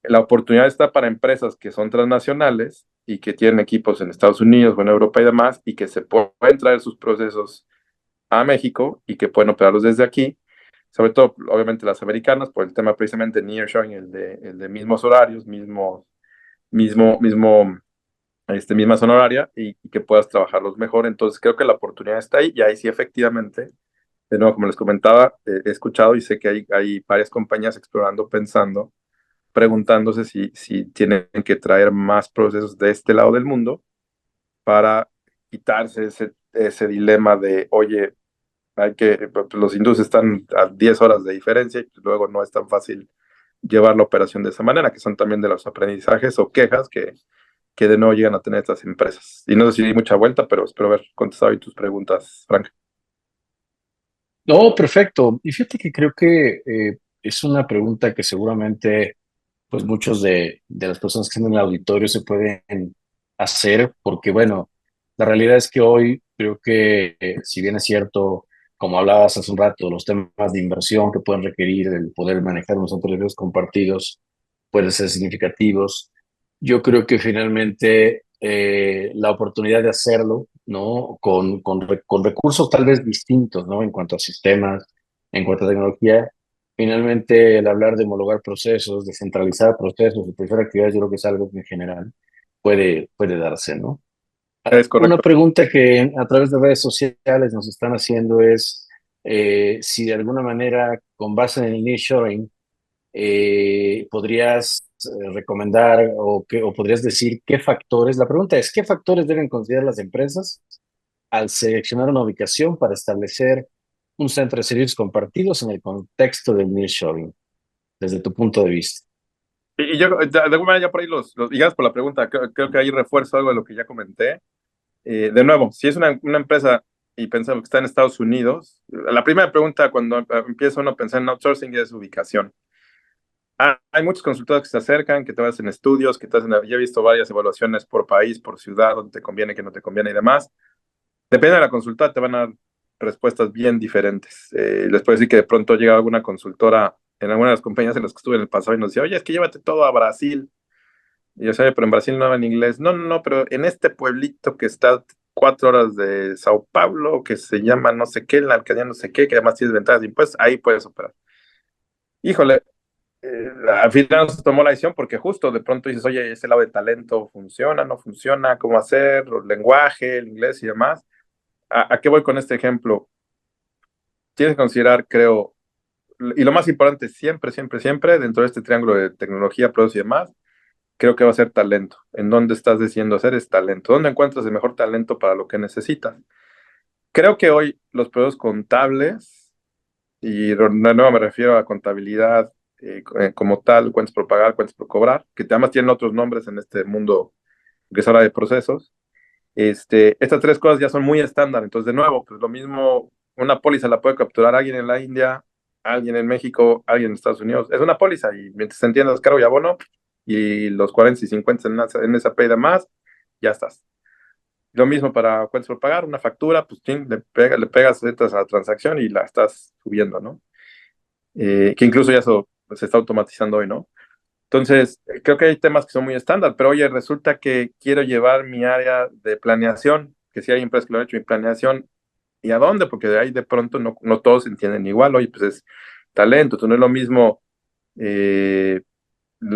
La oportunidad está para empresas que son transnacionales y que tienen equipos en Estados Unidos o en Europa y demás, y que se pueden traer sus procesos a México y que pueden operarlos desde aquí, sobre todo, obviamente, las americanas, por el tema precisamente nearshoring, el de mismos horarios, mismo misma zona horaria y que puedas trabajarlos mejor. Entonces, creo que la oportunidad está ahí y ahí sí, efectivamente, de nuevo, como les comentaba, he escuchado y sé que hay varias compañías explorando, pensando, preguntándose si tienen que traer más procesos de este lado del mundo para quitarse ese dilema de, oye, pues, los hindúes están a 10 horas de diferencia y pues, luego no es tan fácil llevar la operación de esa manera, que son también de los aprendizajes o quejas que de nuevo llegan a tener estas empresas. Y no sé si di mucha vuelta, pero espero haber contestado hoy tus preguntas, Frank. No, perfecto. Y fíjate que creo que es una pregunta que seguramente pues muchos de las personas que están en el auditorio se pueden hacer, porque bueno, la realidad es que hoy creo que si bien es cierto, como hablabas hace un rato, los temas de inversión que pueden requerir el poder manejar unos servicios compartidos pueden ser significativos. Yo creo que finalmente la oportunidad de hacerlo, ¿no? Con recursos tal vez distintos, ¿no? En cuanto a sistemas, en cuanto a tecnología, finalmente el hablar de homologar procesos, descentralizar procesos, de priorizar actividades, yo creo que es algo que en general puede darse, ¿no? Es Una correcto. pregunta que a través de redes sociales nos están haciendo es si de alguna manera, con base en el nearshoring, podrías recomendar o podrías decir qué factores, la pregunta es, ¿qué factores deben considerar las empresas al seleccionar una ubicación para establecer un centro de servicios compartidos en el contexto del nearshoring, desde tu punto de vista? Y yo, de alguna manera, ya por ahí y gracias por la pregunta, creo que ahí refuerzo algo de lo que ya comenté. De nuevo, si es una empresa y pensamos que está en Estados Unidos, la primera pregunta cuando empieza uno a pensar en outsourcing es ubicación. Hay muchos consultores que se acercan, que te hacen estudios, ya he visto varias evaluaciones por país, por ciudad, donde te conviene, que no te conviene y demás. Depende de la consultora, te van a dar respuestas bien diferentes. Les puedo decir que de pronto llega alguna consultora en alguna de las compañías en las que estuve en el pasado y nos decía, oye, es que llévate todo a Brasil. Y yo sé, pero en Brasil no hablan inglés. No, no, no, pero en este pueblito que está a 4 horas de Sao Paulo, que se llama no sé qué, la alcaldía no sé qué, que además tienes ventajas de impuestos, ahí puedes operar. Híjole, al final se tomó la decisión porque justo de pronto dices, oye, ese lado de talento funciona, no funciona, cómo hacer, el lenguaje, el inglés y demás. ¿A qué voy con este ejemplo? Tienes que considerar, creo, y lo más importante siempre, siempre, siempre, dentro de este triángulo de tecnología, productos y demás, creo que va a ser talento. En dónde estás decidiendo hacer es talento. ¿Dónde encuentras el mejor talento para lo que necesitas? Creo que hoy los procesos contables, y de nuevo me refiero a contabilidad como tal, cuentas por pagar, cuentas por cobrar, que además tienen otros nombres en este mundo que es ahora de procesos. Estas tres cosas ya son muy estándar. Entonces, de nuevo, pues lo mismo, una póliza la puede capturar alguien en la India, alguien en México, alguien en Estados Unidos. Es una póliza y mientras se entiendas cargo y abono y los 40 y 50 en esa peda más, ya estás. Lo mismo para cuentas por pagar, una factura, pues le pegas letras a la transacción y la estás subiendo, ¿no? Que incluso ya eso se está automatizando hoy, ¿no? Entonces, creo que hay temas que son muy estándar, pero oye, resulta que quiero llevar mi área de planeación, que si hay empresas que lo han hecho, mi planeación, ¿y a dónde? Porque de ahí de pronto no todos entienden igual, oye, pues es talento, tú no es lo mismo eh,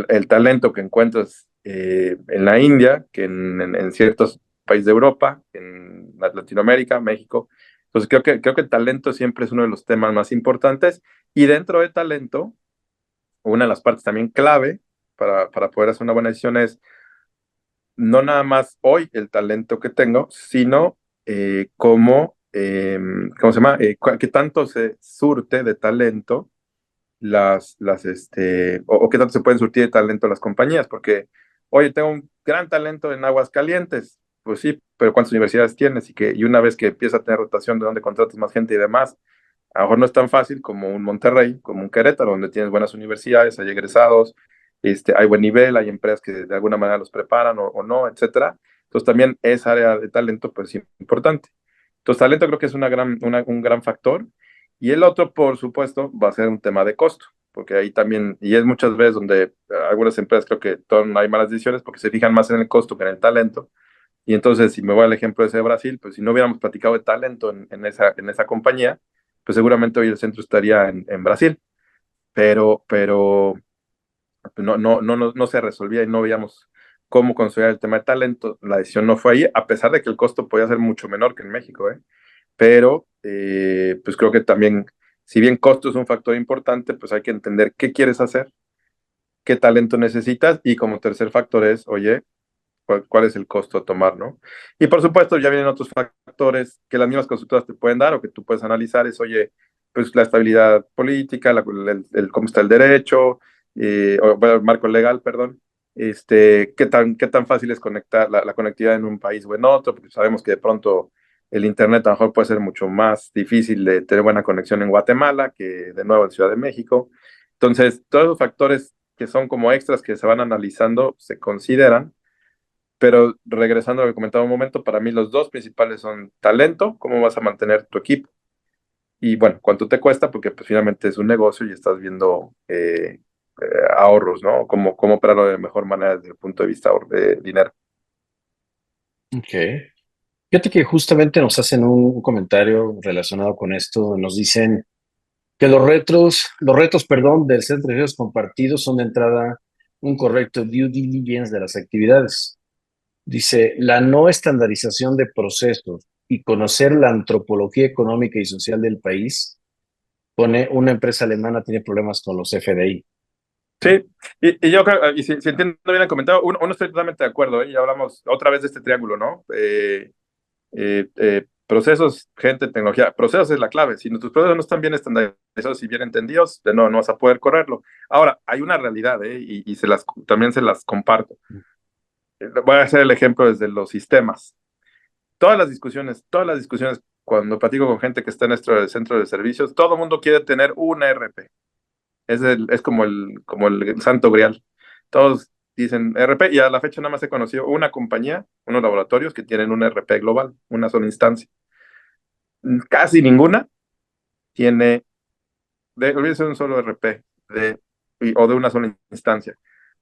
el talento que encuentras en la India que en ciertos países de Europa, en Latinoamérica, México. Entonces, creo que el talento siempre es uno de los temas más importantes y dentro de talento, una de las partes también clave para poder hacer una buena decisión es no nada más hoy el talento que tengo, sino ¿cómo se llama? ¿Qué tanto se surte de talento o qué tanto se pueden surtir de talento las compañías? Porque, oye, tengo un gran talento en aguas calientes, pues sí, pero ¿cuántas universidades tienes? Y una vez que empieza a tener rotación de donde contratas más gente y demás, a lo mejor no es tan fácil como un Monterrey, como un Querétaro, donde tienes buenas universidades, hay egresados, hay buen nivel, hay empresas que de alguna manera los preparan o no, etcétera. Entonces también esa área de talento pues es importante. Entonces talento creo que es un gran factor. Y el otro, por supuesto, va a ser un tema de costo, porque ahí también, y es muchas veces donde algunas empresas creo que hay malas decisiones porque se fijan más en el costo que en el talento. Y entonces, si me voy al ejemplo ese de Brasil, pues si no hubiéramos platicado de talento en esa compañía, pues seguramente hoy el centro estaría en Brasil, pero no se resolvía y no veíamos cómo consolidar el tema de talento. La decisión no fue ahí, a pesar de que el costo podía ser mucho menor que en México, ¿eh? Pero pues creo que también, si bien costo es un factor importante, pues hay que entender qué quieres hacer, qué talento necesitas y como tercer factor es, oye, cuál es el costo a tomar, ¿no? Y por supuesto, ya vienen otros factores que las mismas consultoras te pueden dar o que tú puedes analizar, es, oye, pues la estabilidad política, cómo está el derecho, bueno, el marco legal, perdón, qué tan fácil es conectar la conectividad en un país o en otro, porque sabemos que de pronto el Internet a lo mejor puede ser mucho más difícil de tener buena conexión en Guatemala que de nuevo en Ciudad de México. Entonces, todos los factores que son como extras que se van analizando se consideran, pero regresando a lo que comentaba un momento, para mí los dos principales son talento, cómo vas a mantener tu equipo, y bueno, cuánto te cuesta, porque pues finalmente es un negocio y estás viendo ahorros, ¿no? Cómo operarlo de mejor manera desde el punto de vista de dinero. Ok. Fíjate que justamente nos hacen un comentario relacionado con esto. Nos dicen que los retos, perdón, del centro de servicios compartidos son de entrada un correcto due diligence de las actividades. Dice, la no estandarización de procesos y conocer la antropología económica y social del país pone una empresa alemana tiene problemas con los FDI. Sí, y yo creo, y si entiendo bien el comentario, uno estoy totalmente de acuerdo, ¿eh? Ya hablamos otra vez de este triángulo, ¿no? Procesos, gente, tecnología. Procesos es la clave. Si tus procesos no están bien estandarizados y bien entendidos, no vas a poder correrlo. Ahora, hay una realidad, ¿eh? Y también se las comparto. Voy a hacer el ejemplo desde los sistemas. Todas las discusiones, cuando platico con gente que está en nuestro centro de servicios, todo el mundo quiere tener un ERP. Es como el santo grial. Todos dicen ERP y a la fecha nada más he conocido una compañía, unos laboratorios que tienen un ERP global, una sola instancia. Casi ninguna tiene, olvídense de un solo RP o de una sola instancia,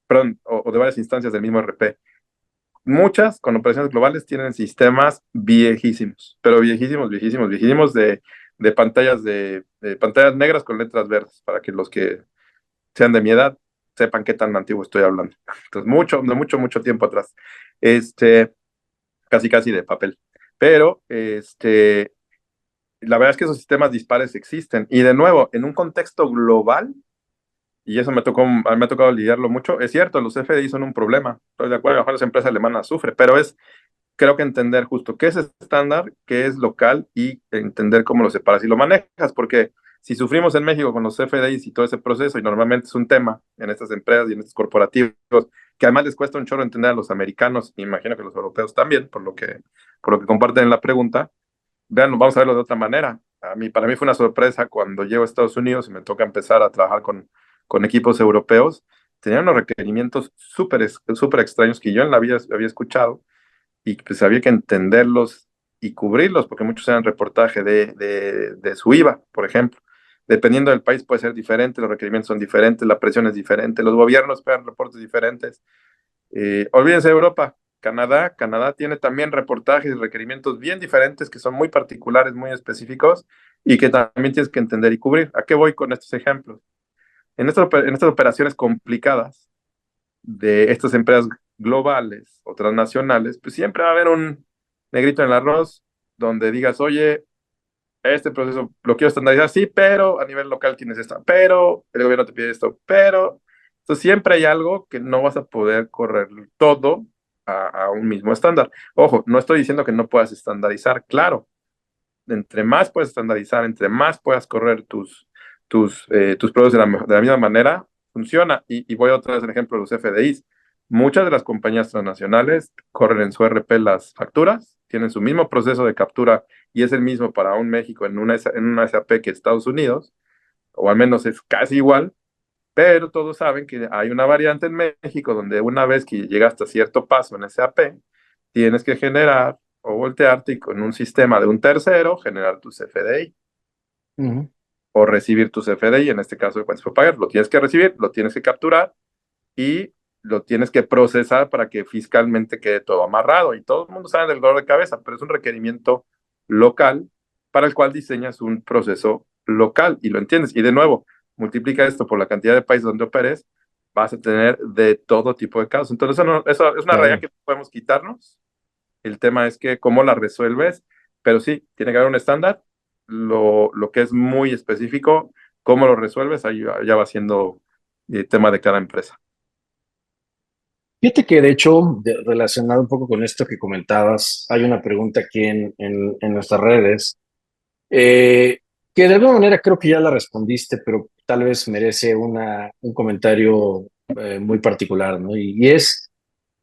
perdón, o de varias instancias del mismo RP. Muchas con operaciones globales tienen sistemas viejísimos, pero viejísimos, viejísimos, viejísimos de pantallas negras con letras verdes, para que los que sean de mi edad sepan qué tan antiguo estoy hablando. Entonces, de mucho, mucho tiempo atrás. Casi, casi de papel. Pero, la verdad es que esos sistemas dispares existen. Y de nuevo, en un contexto global, y eso a mí me ha tocado lidiarlo mucho, es cierto, los FDI son un problema. Estoy de acuerdo, a lo mejor las empresas alemanas sufren, pero creo que entender justo qué es estándar, qué es local y entender cómo lo separas y lo manejas, porque si sufrimos en México con los FDIs y todo ese proceso, y normalmente es un tema en estas empresas y en estos corporativos, que además les cuesta un chorro entender a los americanos, y imagino que los europeos también, por lo que comparten en la pregunta. Vean, vamos a verlo de otra manera. Para mí fue una sorpresa cuando llego a Estados Unidos y me toca empezar a trabajar con equipos europeos. Tenían unos requerimientos súper súper extraños que yo en la vida había escuchado, y pues había que entenderlos y cubrirlos, porque muchos eran reportaje de su IVA, por ejemplo. Dependiendo del país puede ser diferente, los requerimientos son diferentes, la presión es diferente, los gobiernos esperan reportes diferentes. Olvídense de Europa. Canadá tiene también reportajes y requerimientos bien diferentes que son muy particulares, muy específicos y que también tienes que entender y cubrir. ¿A qué voy con estos ejemplos? En estas operaciones complicadas de estas empresas globales o transnacionales, pues siempre va a haber un negrito en el arroz donde digas, oye, este proceso lo quiero estandarizar, sí, pero a nivel local tienes esto, pero el gobierno te pide esto, pero Entonces siempre hay algo que no vas a poder correr todo a un mismo estándar. Ojo, no estoy diciendo que no puedas estandarizar, claro, entre más puedes estandarizar, entre más puedas correr tus productos de la misma manera, funciona. Y voy otra vez al ejemplo de los FDIs. Muchas de las compañías transnacionales corren en su RP las facturas, tienen su mismo proceso de captura y es el mismo para un México en una SAP que Estados Unidos, o al menos es casi igual, pero todos saben que hay una variante en México donde una vez que llegaste a cierto paso en SAP, tienes que generar o voltearte y con un sistema de un tercero generar tus FDI Ujú. o recibir tus FDI, en este caso de cuentas por pagar. Lo tienes que recibir, lo tienes que capturar y lo tienes que procesar para que fiscalmente quede todo amarrado. Y todo el mundo sabe del dolor de cabeza, pero es un requerimiento local para el cual diseñas un proceso local y lo entiendes. Y de nuevo, multiplica esto por la cantidad de países donde operes, vas a tener de todo tipo de casos. Entonces, eso es una realidad Claro. que podemos quitarnos. El tema es que cómo la resuelves, pero sí, tiene que haber un estándar. Lo que es muy específico, cómo lo resuelves, ahí ya va siendo tema de cada empresa. Fíjate que de hecho, relacionado un poco con esto que comentabas, hay una pregunta aquí en nuestras redes, eh, que de alguna manera creo que ya la respondiste, pero tal vez merece un comentario muy particular, ¿no? Y es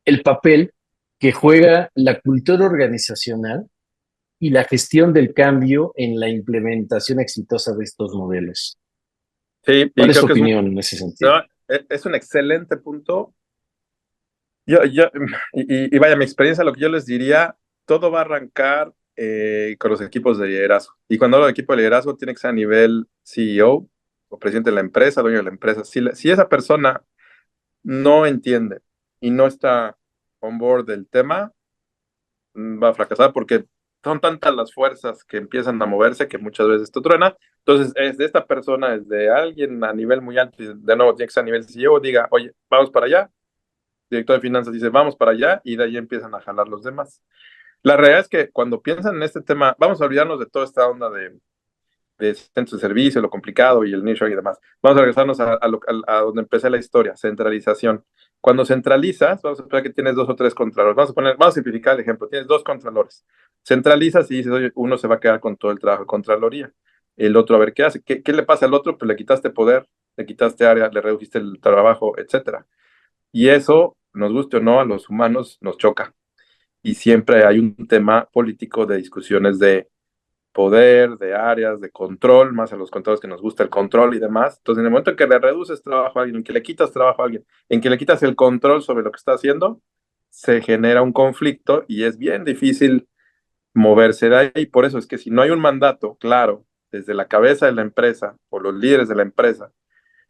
el papel que juega la cultura organizacional y la gestión del cambio en la implementación exitosa de estos modelos. Sí, ¿Cuál y es creo tu que es opinión en ese sentido? no, es un excelente punto. Yo, y vaya, mi experiencia, lo que yo les diría, todo va a arrancar con los equipos de liderazgo. Y cuando hablo de equipo de liderazgo, tiene que ser a nivel CEO o presidente de la empresa, dueño de la empresa. Si esa persona no entiende y no está on board del tema, va a fracasar porque son tantas las fuerzas que empiezan a moverse que muchas veces esto truena. Entonces, es de esta persona, es de alguien a nivel muy alto, y de nuevo tiene que ser a nivel CEO, diga, oye, vamos para allá. Director de finanzas dice, vamos para allá, y de ahí empiezan a jalar los demás. La realidad es que cuando piensan en este tema, vamos a olvidarnos de toda esta onda de centros de servicio, lo complicado y el nicho y demás. Vamos a regresarnos a donde empecé la historia, centralización. Cuando centralizas, vamos a esperar que tienes dos o tres contralores. Vamos a simplificar el ejemplo. Tienes dos contralores. Centralizas y dices, oye, uno se va a quedar con todo el trabajo de Contraloría. El otro, a ver, ¿qué hace? ¿Qué le pasa al otro? Pues le quitaste poder, le quitaste área, le redujiste el trabajo, etcétera. Y eso, nos guste o no, a los humanos nos choca. Y siempre hay un tema político de discusiones de poder, de áreas, de control, más a los contadores que nos gusta el control y demás. Entonces, en el momento en que le reduces trabajo a alguien, en que le quitas trabajo a alguien, en que le quitas el control sobre lo que está haciendo, se genera un conflicto y es bien difícil moverse de ahí. Por eso es que si no hay un mandato claro desde la cabeza de la empresa o los líderes de la empresa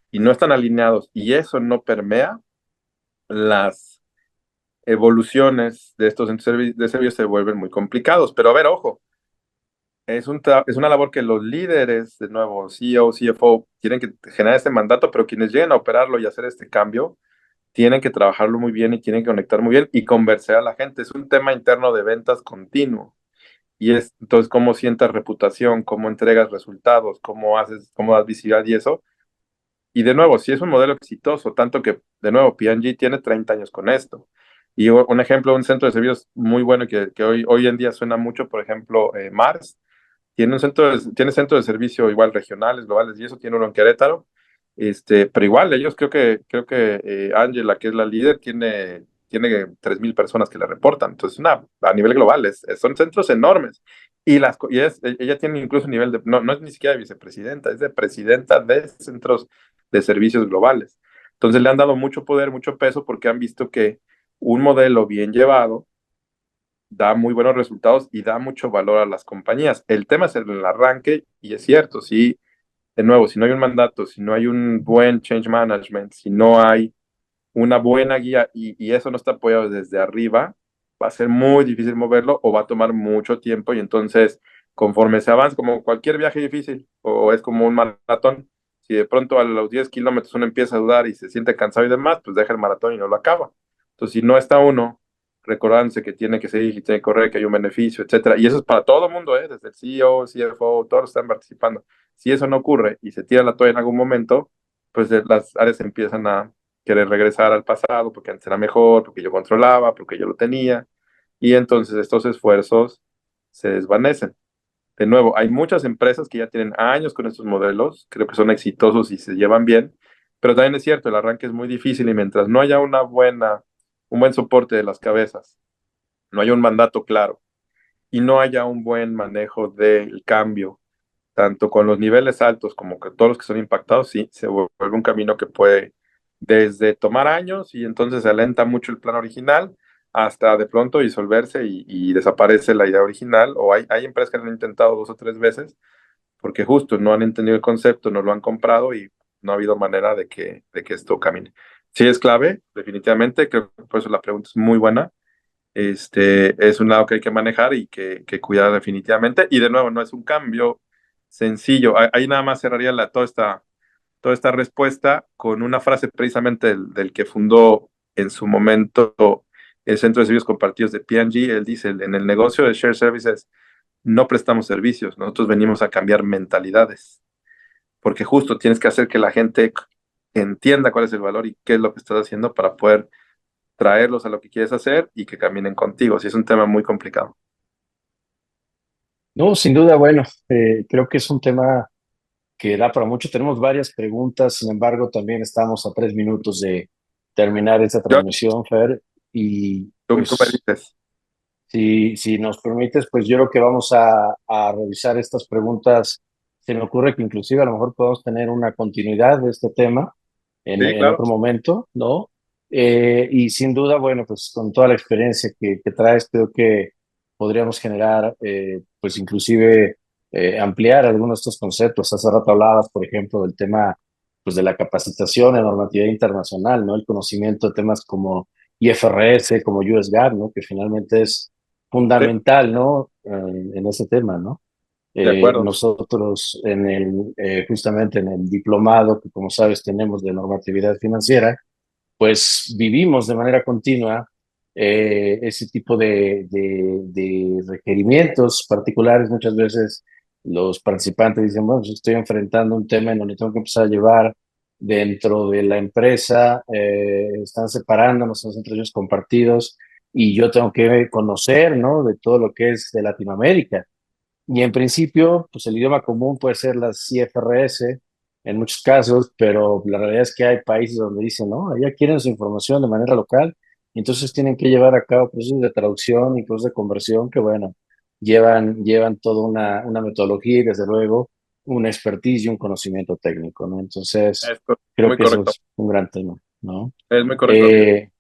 y no están alineados y eso no permea, las evoluciones de estos centros de servicios se vuelven muy complicados. Pero a ver, ojo, es una labor que los líderes, de nuevo, CEO, CFO, tienen que generar este mandato, pero quienes lleguen a operarlo y hacer este cambio, tienen que trabajarlo muy bien y tienen que conectar muy bien y convencer a la gente. Es un tema interno de ventas continuo. Y es entonces cómo sientas reputación, cómo entregas resultados, cómo das visibilidad y eso. Y de nuevo, si es un modelo exitoso, tanto que, de nuevo, P&G tiene 30 años con esto. Y un ejemplo, un centro de servicios muy bueno que hoy en día suena mucho, por ejemplo, Mars, tiene centro de servicio igual regionales, globales, y eso tiene uno en Querétaro. Pero igual, ellos creo que Angela, que es la líder, tiene 3,000 personas que le reportan. Entonces, a nivel global, son centros enormes. Ella tiene incluso nivel no es ni siquiera de vicepresidenta, es de presidenta de centros de servicios globales. Entonces, le han dado mucho poder, mucho peso, porque han visto que un modelo bien llevado da muy buenos resultados y da mucho valor a las compañías. El tema es el arranque y es cierto, sí, de nuevo, si no hay un mandato, si no hay un buen change management, si no hay una buena guía y eso no está apoyado desde arriba, va a ser muy difícil moverlo o va a tomar mucho tiempo y entonces conforme se avanza, como cualquier viaje difícil o es como un maratón, si de pronto a los 10 kilómetros uno empieza a dudar y se siente cansado y demás, pues deja el maratón y no lo acaba. Entonces, si no está uno recordándose que tiene que seguir, y tiene que correr, que hay un beneficio, etcétera, y eso es para todo el mundo, desde el CEO, CFO, todos están participando. Si eso no ocurre y se tira la toalla en algún momento, pues las áreas empiezan querer regresar al pasado porque antes era mejor, porque yo controlaba, porque yo lo tenía, y entonces estos esfuerzos se desvanecen. De nuevo, hay muchas empresas que ya tienen años con estos modelos, creo que son exitosos y se llevan bien, pero también es cierto, el arranque es muy difícil y mientras no haya un buen soporte de las cabezas, no haya un mandato claro y no haya un buen manejo del cambio, tanto con los niveles altos como con todos los que son impactados, sí, se vuelve un camino que puede desde tomar años y entonces se alenta mucho el plan original hasta de pronto disolverse y desaparece la idea original, o hay empresas que lo han intentado 2 o 3 veces porque justo no han entendido el concepto, no lo han comprado y no ha habido manera de que esto camine. Sí es clave, definitivamente, creo que por eso la pregunta es muy buena. Es un lado que hay que manejar y que cuidar definitivamente. Y de nuevo, no es un cambio sencillo. Ahí nada más cerraría toda esta respuesta con una frase precisamente del que fundó en su momento el Centro de Servicios Compartidos de P&G. Él dice, en el negocio de Share Services no prestamos servicios, nosotros venimos a cambiar mentalidades, porque justo tienes que hacer que la gente entienda cuál es el valor y qué es lo que estás haciendo para poder traerlos a lo que quieres hacer y que caminen contigo. Sí, es un tema muy complicado. No, sin duda, bueno, creo que es un tema que da para mucho. Tenemos varias preguntas, sin embargo, también estamos a 3 minutos de terminar esta Yo, transmisión, Fer, y tú me pues dices, si nos permites, pues yo creo que vamos a revisar estas preguntas. Se me ocurre que inclusive a lo mejor podemos tener una continuidad de este tema sí, en claro. otro momento, ¿no? Y sin duda, bueno, pues con toda la experiencia que traes, creo que podríamos generar, pues inclusive ampliar algunos de estos conceptos. Hace rato hablabas, por ejemplo, del tema, pues de la capacitación en normatividad internacional, ¿no? El conocimiento de temas como IFRS, como US GAAP, ¿no? Que finalmente es Sí, fundamental, ¿no? En ese tema, ¿no? de acuerdo. Nosotros justamente en el diplomado que como sabes tenemos de normatividad financiera, pues vivimos de manera continua ese tipo de requerimientos particulares. Muchas veces los participantes dicen, bueno, pues estoy enfrentando un tema en donde tengo que empezar a llevar dentro de la empresa, están separándonos, son entre ellos compartidos y yo tengo que conocer, ¿no? De todo lo que es de Latinoamérica. Y en principio, pues el idioma común puede ser las IFRS en muchos casos, pero la realidad es que hay países donde dicen, no, allá quieren su información de manera local, y entonces tienen que llevar a cabo procesos de traducción y procesos de conversión que, bueno, llevan toda una metodología y desde luego una expertise y un conocimiento técnico, ¿no? Entonces, creo Muy que eso correcto. es un gran tema, ¿no? Es muy correcto. Eh,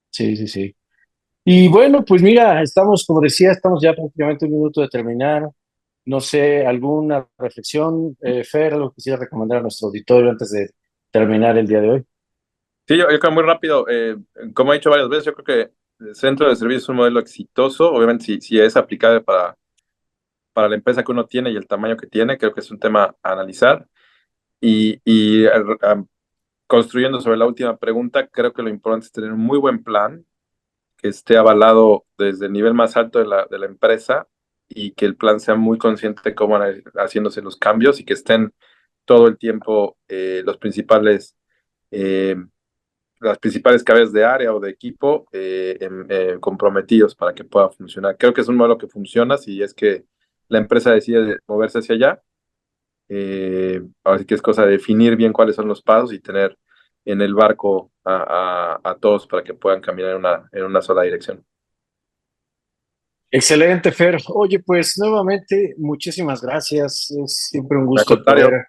sí, sí, sí. Y bueno, pues mira, estamos, como decía, estamos ya prácticamente 1 minuto de terminar. No sé, alguna reflexión, Fer, algo que quisiera recomendar a nuestro auditorio antes de terminar el día de hoy. Sí, yo creo muy rápido. Como he dicho varias veces, yo creo que el centro de servicio es un modelo exitoso. Obviamente, si es aplicable para la empresa que uno tiene y el tamaño que tiene, creo que es un tema a analizar. Y construyendo sobre la última pregunta, creo que lo importante es tener un muy buen plan que esté avalado desde el nivel más alto de la empresa y que el plan sea muy consciente de cómo van a ir haciéndose los cambios y que estén todo el tiempo eh, las principales cabezas de área o de equipo comprometidos para que pueda funcionar. Creo que es un modelo que funciona si es que la empresa decide moverse hacia allá. Ahora sí que es cosa de definir bien cuáles son los pasos y tener en el barco a todos para que puedan caminar en una sola dirección. Excelente, Fer. Oye, pues nuevamente, muchísimas gracias. Es siempre un Al gusto contrario, poder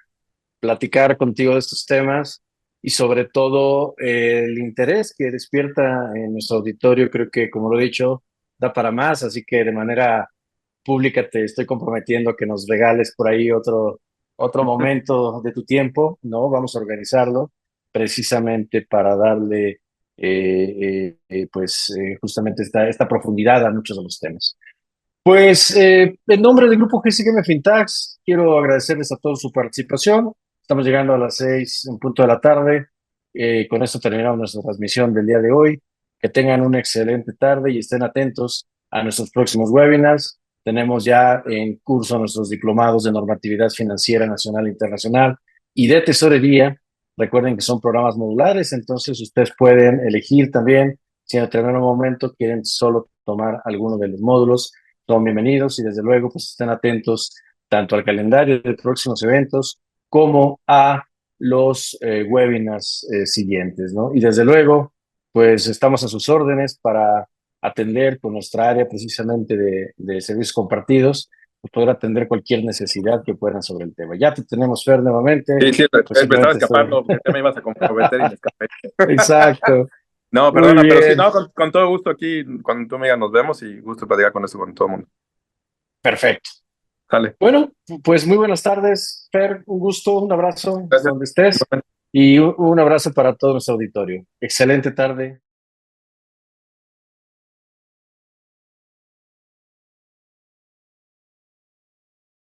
platicar contigo de estos temas y sobre todo el interés que despierta en nuestro auditorio. Creo que, como lo he dicho, da para más, así que de manera pública te estoy comprometiendo a que nos regales por ahí otro momento de tu tiempo, ¿no? Vamos a organizarlo precisamente para darle, justamente esta profundidad a muchos de los temas. Pues en nombre del grupo GCM Fintax, quiero agradecerles a todos su participación. Estamos llegando a las 6 en punto de la tarde. Con esto terminamos nuestra transmisión del día de hoy. Que tengan una excelente tarde y estén atentos a nuestros próximos webinars. Tenemos ya en curso nuestros diplomados de normatividad financiera nacional e internacional y de tesorería Recuerden que son programas modulares, entonces ustedes pueden elegir también si en determinado momento quieren solo tomar alguno de los módulos. Son bienvenidos y desde luego pues estén atentos tanto al calendario de próximos eventos como a los webinars siguientes, ¿no? Y desde luego, pues estamos a sus órdenes para atender con nuestra área precisamente de servicios compartidos, pues poder atender cualquier necesidad que puedan sobre el tema. Ya te tenemos, Fer, nuevamente. Sí, Pues me estaba simplemente estoy... escapando, porque ya me ibas a comprometer y me escapé. Exacto. No, Muy perdona, pero sí, bien. no, con todo gusto aquí, cuando tú me digas, nos vemos y gusto platicar con eso con todo el mundo. Perfecto. Sale. Bueno, pues muy buenas tardes, Fer. Un gusto, un abrazo Gracias. donde estés y un abrazo para todo nuestro auditorio. Excelente tarde.